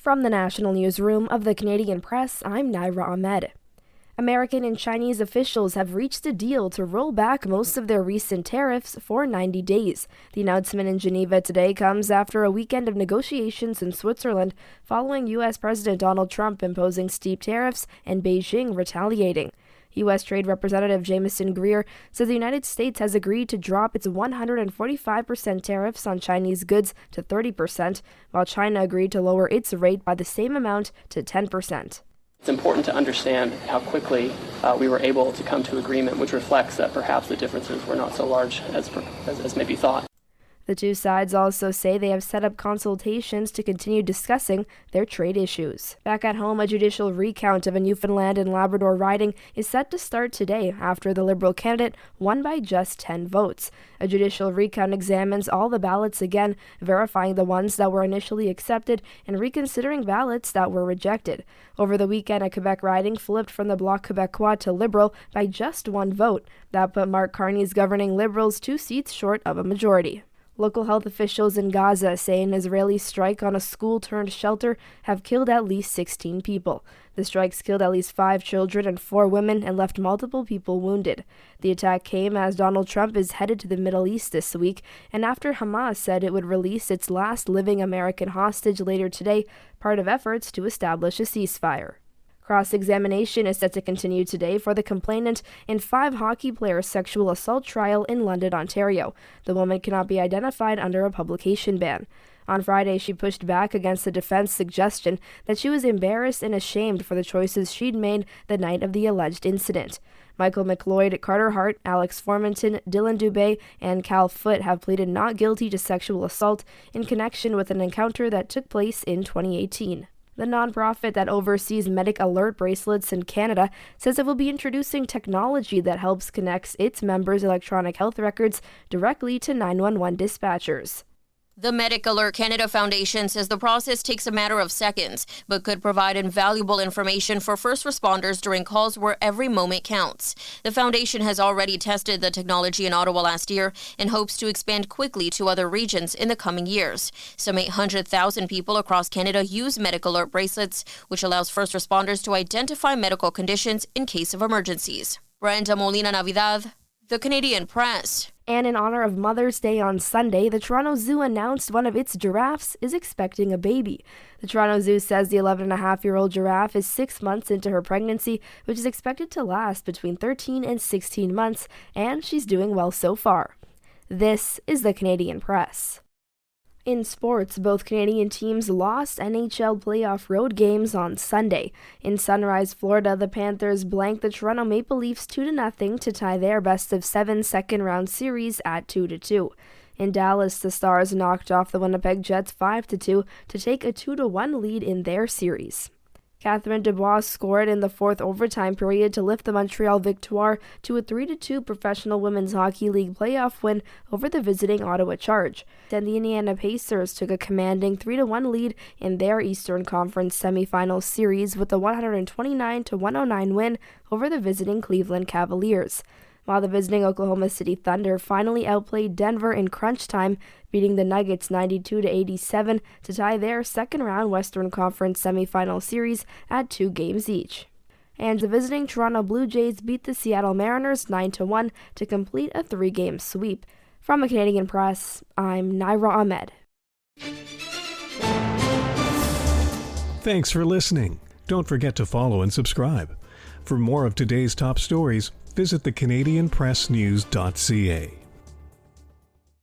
From the National Newsroom of the Canadian Press, I'm Naira Ahmed. American and Chinese officials have reached a deal to roll back most of their recent tariffs for 90 days. The announcement in Geneva today comes after a weekend of negotiations in Switzerland following U.S. President Donald Trump imposing steep tariffs and Beijing retaliating. U.S. Trade Representative Jamieson Greer says the United States has agreed to drop its 145% tariffs on Chinese goods to 30%, while China agreed to lower its rate by the same amount to 10%. It's important to understand how quickly we were able to come to agreement, which reflects that perhaps the differences were not so large as may be thought. The two sides also say they have set up consultations to continue discussing their trade issues. Back at home, a judicial recount of a Newfoundland and Labrador riding is set to start today after the Liberal candidate won by just 10 votes. A judicial recount examines all the ballots again, verifying the ones that were initially accepted and reconsidering ballots that were rejected. Over the weekend, a Quebec riding flipped from the Bloc Québécois to Liberal by just one vote. That put Mark Carney's governing Liberals 2 seats short of a majority. Local health officials in Gaza say an Israeli strike on a school-turned-shelter have killed at least 16 people. The strikes killed at least 5 children and 4 women and left multiple people wounded. The attack came as Donald Trump is headed to the Middle East this week, and after Hamas said it would release its last living American hostage later today, part of efforts to establish a ceasefire. Cross-examination is set to continue today for the complainant in 5 hockey players' sexual assault trial in London, Ontario. The woman cannot be identified under a publication ban. On Friday, she pushed back against the defense suggestion that she was embarrassed and ashamed for the choices she'd made the night of the alleged incident. Michael McLeod, Carter Hart, Alex Formanton, Dylan Dubé, and Cal Foote have pleaded not guilty to sexual assault in connection with an encounter that took place in 2018. The nonprofit that oversees Medic Alert bracelets in Canada says it will be introducing technology that helps connect its members' electronic health records directly to 911 dispatchers. The Medic Alert Canada Foundation says the process takes a matter of seconds, but could provide invaluable information for first responders during calls where every moment counts. The foundation has already tested the technology in Ottawa last year and hopes to expand quickly to other regions in the coming years. Some 800,000 people across Canada use Medic Alert bracelets, which allows first responders to identify medical conditions in case of emergencies. Brenda Molina Navidad, The Canadian Press. And in honor of Mother's Day on Sunday, the Toronto Zoo announced one of its giraffes is expecting a baby. The Toronto Zoo says the 11.5-year-old giraffe is 6 months into her pregnancy, which is expected to last between 13 and 16 months, and she's doing well so far. This is the Canadian Press. In sports, both Canadian teams lost NHL playoff road games on Sunday. In Sunrise, Florida, the Panthers blanked the Toronto Maple Leafs 2-0 to tie their best-of-7 second-round series at 2-2. In Dallas, the Stars knocked off the Winnipeg Jets 5-2 to take a 2-1 lead in their series. Catherine Dubois scored in the 4th overtime period to lift the Montreal Victoire to a 3-2 Professional Women's Hockey League playoff win over the visiting Ottawa Charge. Then the Indiana Pacers took a commanding 3-1 lead in their Eastern Conference semifinal series with a 129-109 win over the visiting Cleveland Cavaliers, while the visiting Oklahoma City Thunder finally outplayed Denver in crunch time, beating the Nuggets 92-87 to tie their second-round Western Conference semifinal series at 2 games each. And the visiting Toronto Blue Jays beat the Seattle Mariners 9-1 to complete a 3-game sweep. From the Canadian Press, I'm Naira Ahmed. Thanks for listening. Don't forget to follow and subscribe. For more of today's top stories, visit thecanadianpressnews.ca.